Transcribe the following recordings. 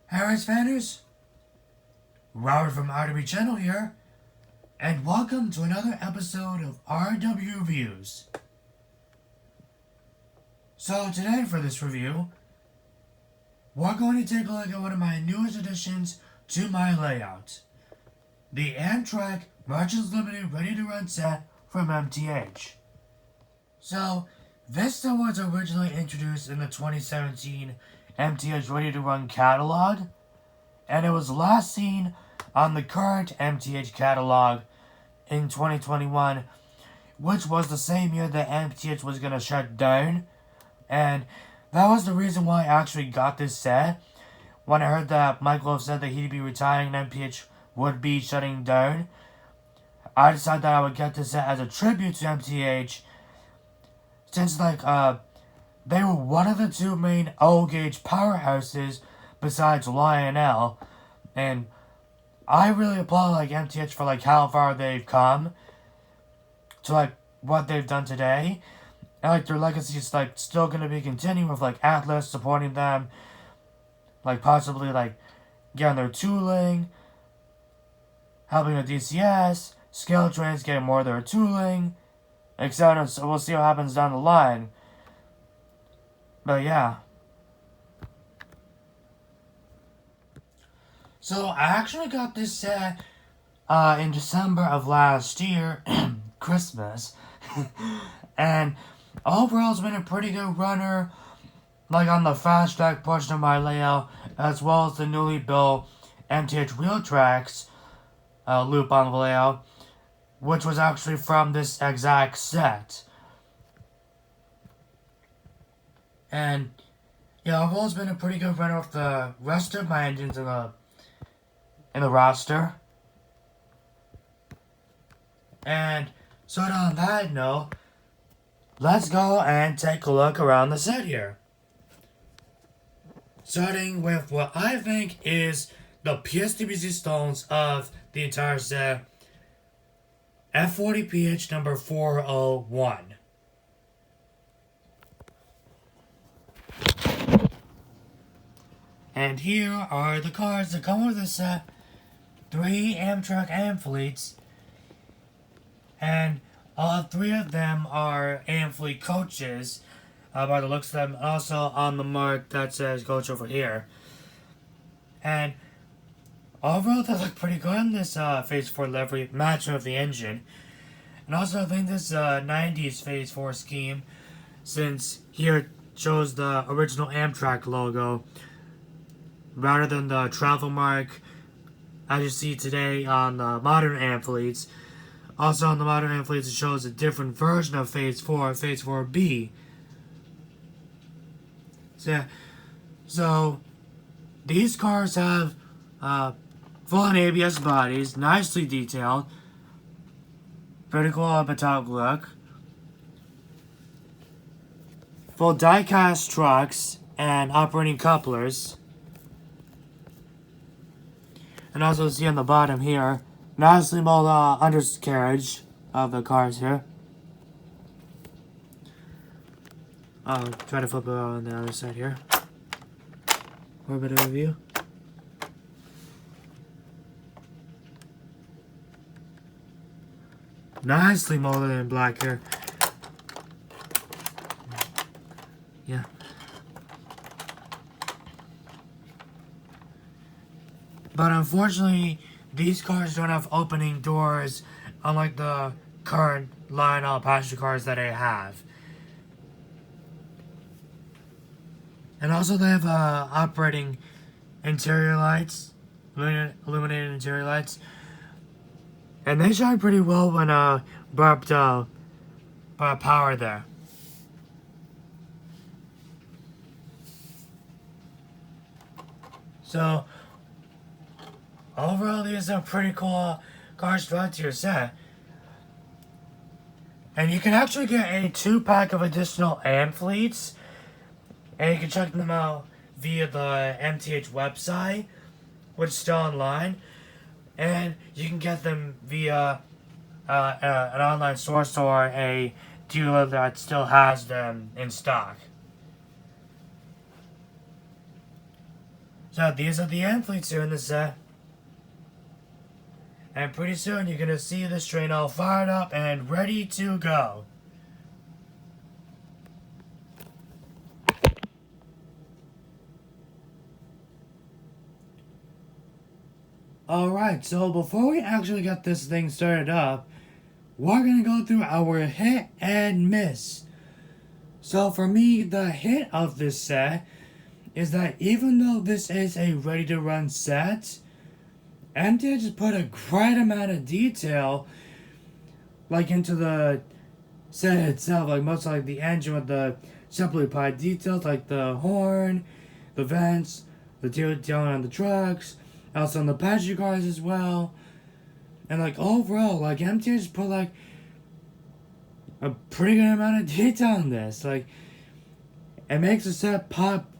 Harris fanners, Robert from RTR channel here, and welcome to another episode of RW Reviews. So today for this review, we're going to take a look at one of my newest additions to my layout. The Amtrak Merchants Limited Ready to Run set from MTH. So, this set was originally introduced in the 2017 MTH Ready to Run catalog, and it was last seen on the current MTH catalog in 2021, which was the same year that MTH was going to shut down. And that was the reason why I actually got this set. When I heard that Michael said that he'd be retiring and MTH would be shutting down, I decided that I would get this set as a tribute to MTH, since they were one of the two main O-gauge powerhouses besides Lionel, and I really applaud MTH for how far they've come to what they've done today. And their legacy is still gonna be continuing with Atlas supporting them, possibly getting their tooling, helping with DCS, Scale Trains getting more of their tooling, etc. So we'll see what happens down the line. But yeah. So I actually got this set in December of last year, Christmas, and overall it's been a pretty good runner, on the fast track portion of my layout, as well as the newly built MTH wheel tracks loop on the layout, which was actually from this exact set. And yeah, overall it's been a pretty good runner with the rest of my engines in the roster. And so on that note, let's go and take a look around the set here. Starting with what I think is the pièce de résistance of the entire set, F40PH number 401. And here are the cars that come with the set. 3 Amtrak Amfleets, and all 3 of them are Amfleet coaches, by the looks of them. Also on the mark that says coach over here. And overall they look pretty good in this Phase 4 livery, matching with the engine. And also I think this 90s Phase 4 scheme, since here it shows the original Amtrak logo rather than the travel mark as you see today on the modern Amfleets. Also on the modern Amfleets it shows a different version of Phase 4, Phase 4B. So these cars have full-on ABS bodies, nicely detailed, pretty cool metallic look, full die-cast trucks and operating couplers. And also see on the bottom here, nicely molded undercarriage of the cars here. I'll try to flip it on the other side here for a bit of a view. Nicely molded in black here. Yeah. But unfortunately, these cars don't have opening doors, unlike the current Lionel passenger cars that I have. And also they have operating interior lights, illuminated interior lights. And they shine pretty well when brought up power there. So overall, these are pretty cool cars to add to your set. And you can actually get a 2-pack of additional Amfleets, and you can check them out via the MTH website, which is still online. And you can get them via an online source or a dealer that still has them in stock. So these are the athletes here in the set. And pretty soon you're gonna see this train all fired up and ready to go. Alright, so before we actually get this thing started up, we're gonna go through our hit and miss. So for me, the hit of this set is that even though this is a ready-to-run set, MTH just put a great amount of detail like into the set itself, like most like the engine with the simplified details like the horn, the vents, the detailing on the trucks, also on the passenger cars as well. And like overall, like MTH just put like a pretty good amount of detail on this. Like it makes the set pop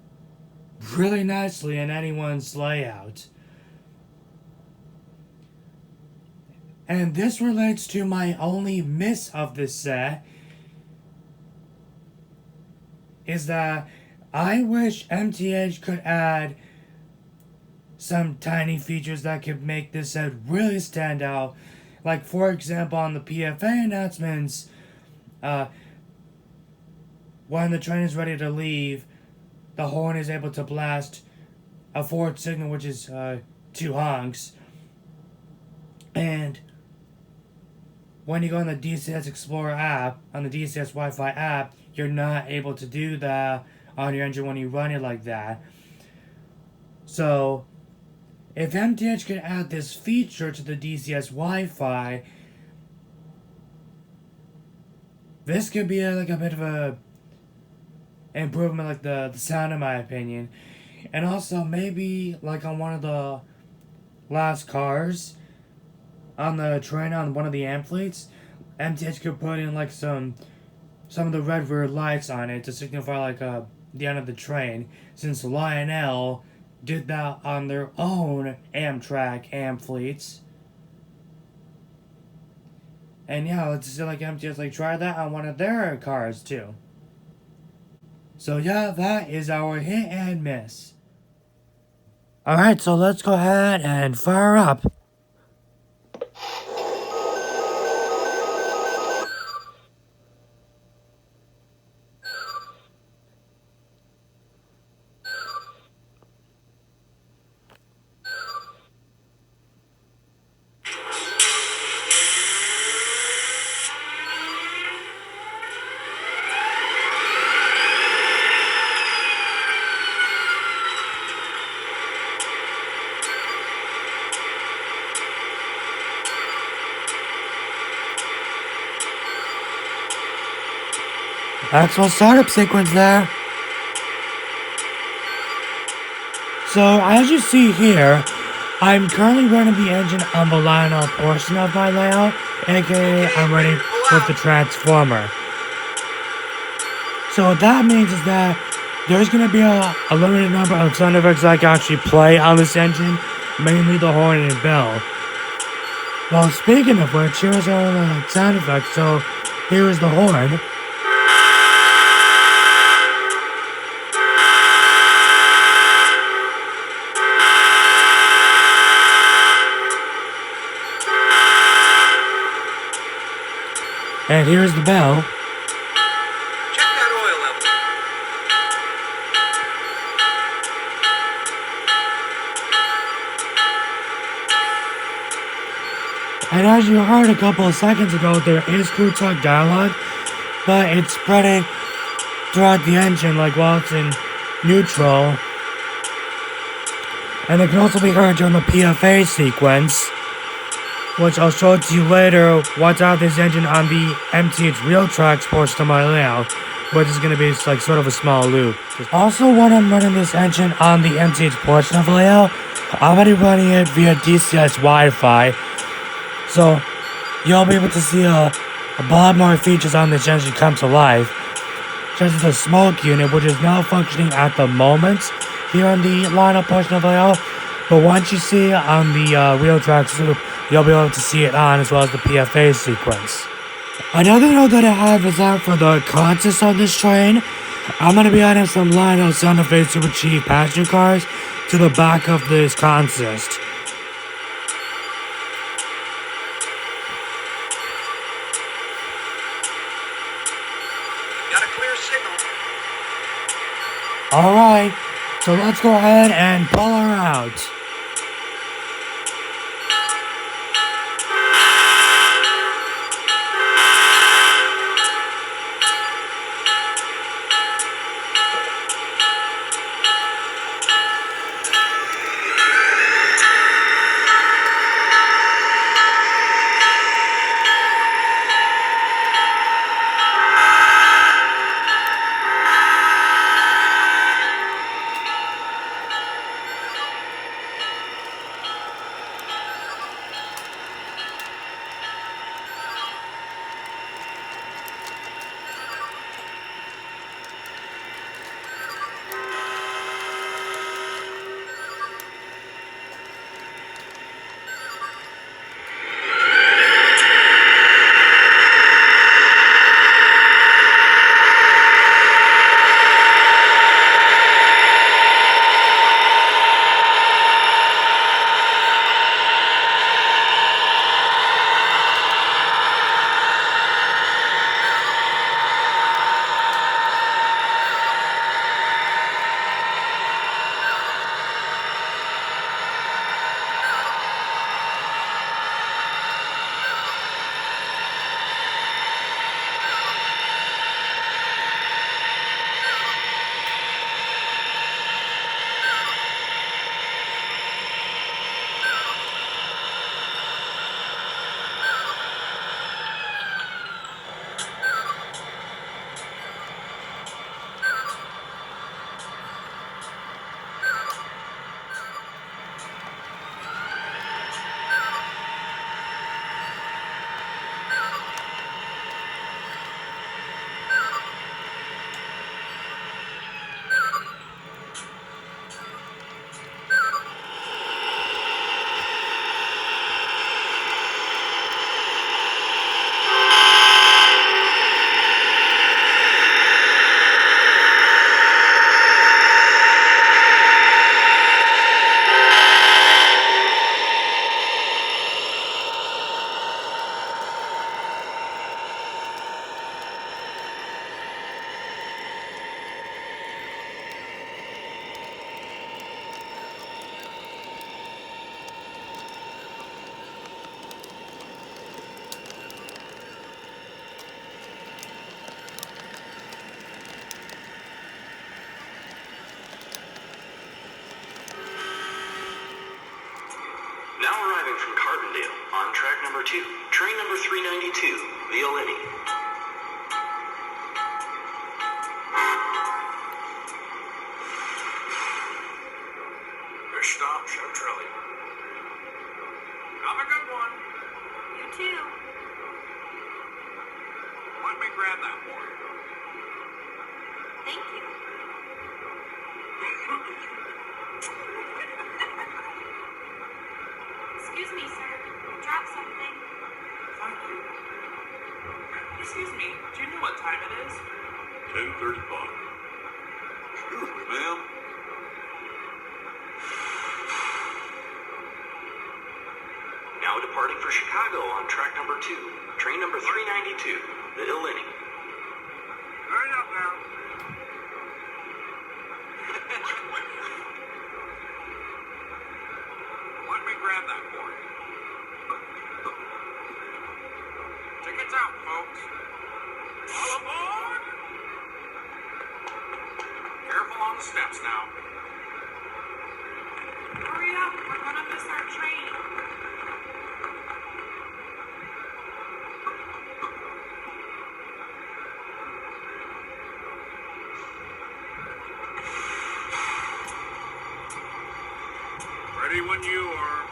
really nicely in anyone's layout. And this relates to my only miss of this set, is that I wish MTH could add some tiny features that could make this set really stand out. Like for example, on the PFA announcements, when the train is ready to leave, the horn is able to blast a forward signal, which is 2 honks. And when you go on the DCS Explorer app, on the DCS Wi-Fi app, you're not able to do that on your engine when you run it like that. So, if MTH could add this feature to the DCS Wi-Fi, this could be like a bit of a improvement, like the sound, in my opinion. And also maybe like on one of the last cars on the train, on one of the amphitheaters, MTH could put in like some of the red rear lights on it to signify like the end of the train, since Lionel did that on their own Amtrak amphitheaters. And yeah, let's see like MTH like try that on one of their cars too. So yeah, that is our hit and miss. Alright, so let's go ahead and fire up. Actual startup sequence there. So as you see here, I'm currently running the engine on the Lionel portion of my layout, aka I'm running with the transformer. So what that means is that there's going to be a limited number of sound effects I can actually play on this engine, mainly the horn and bell. Well, speaking of which, here's our sound effects. So here is the horn. And here's the bell. Check that oil level. And as you heard a couple of seconds ago, there is crew talk dialogue, but it's spreading throughout the engine, like while it's in neutral. And it can also be heard during the PFA sequence, which I'll show to you later once I have this engine on the MTH real tracks portion of my layout, which is going to be like sort of a small loop. Also, when I'm running this engine on the MTH portion of the layout, I'm already running it via DCS Wi-Fi, so you'll be able to see a lot more features on this engine come to life, such as the smoke unit, which is not functioning at the moment here on the lineup portion of the layout, but once you see it on the real tracks loop, you'll be able to see it on, as well as the PFA sequence. Another note that I have is that for the contest on this train, I'm going to be adding some Lionel sound effects to achieve passenger cars to the back of this consist. Got a clear signal. Alright, so let's go ahead and pull her out. Now arriving from Carbondale on track number 2, train number 392, via Lenny. First stop, Chantilly. Have a good one. You too. Let me grab that for you. Thank you. Excuse me, sir. I dropped something. Thank you. Excuse me, do you know what time it is? 10:35. Excuse me, ma'am. Now departing for Chicago on track number 2, train number 392, the Illini. Hurry up now. Let me grab that for you. Tickets out, folks. All aboard! Careful on the steps now. Hurry up. We're gonna miss our train. Ready when you are.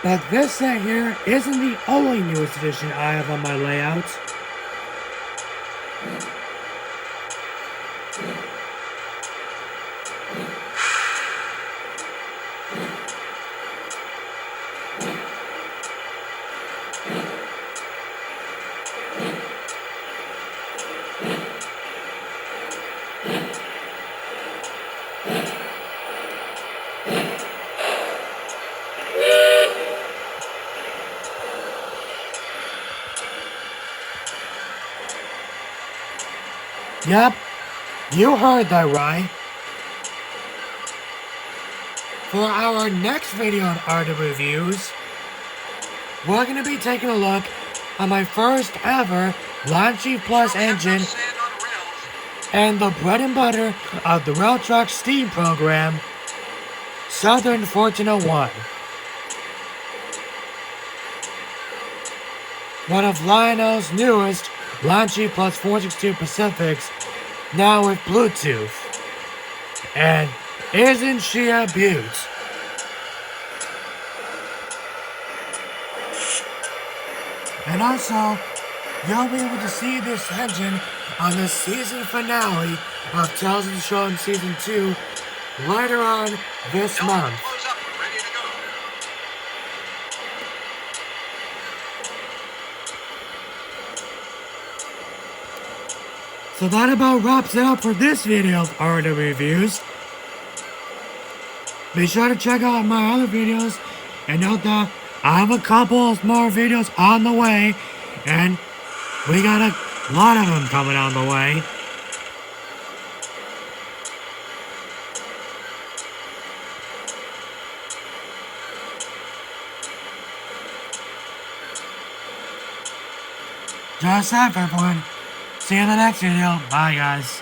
But this set here isn't the only newest edition I have on my layout. Yep, you heard that right. For our next video on Art of Reviews, we're going to be taking a look at my first ever Launchie Plus engine and the bread and butter of the Rail Truck Steam program, Southern 1401. One of Lionel's newest Launchie Plus 462 Pacifics, now with Bluetooth. And isn't she a beaut? And also, you'll be able to see this engine on the season finale of Tales of the Showroom Season 2 later on this month. Close up. Ready to go. So that about wraps it up for this video of Art of Reviews. Be sure to check out my other videos and note that I have a couple of more videos on the way, and we got a lot of them coming on the way. Just that, everyone. See you in the next video. Bye, guys.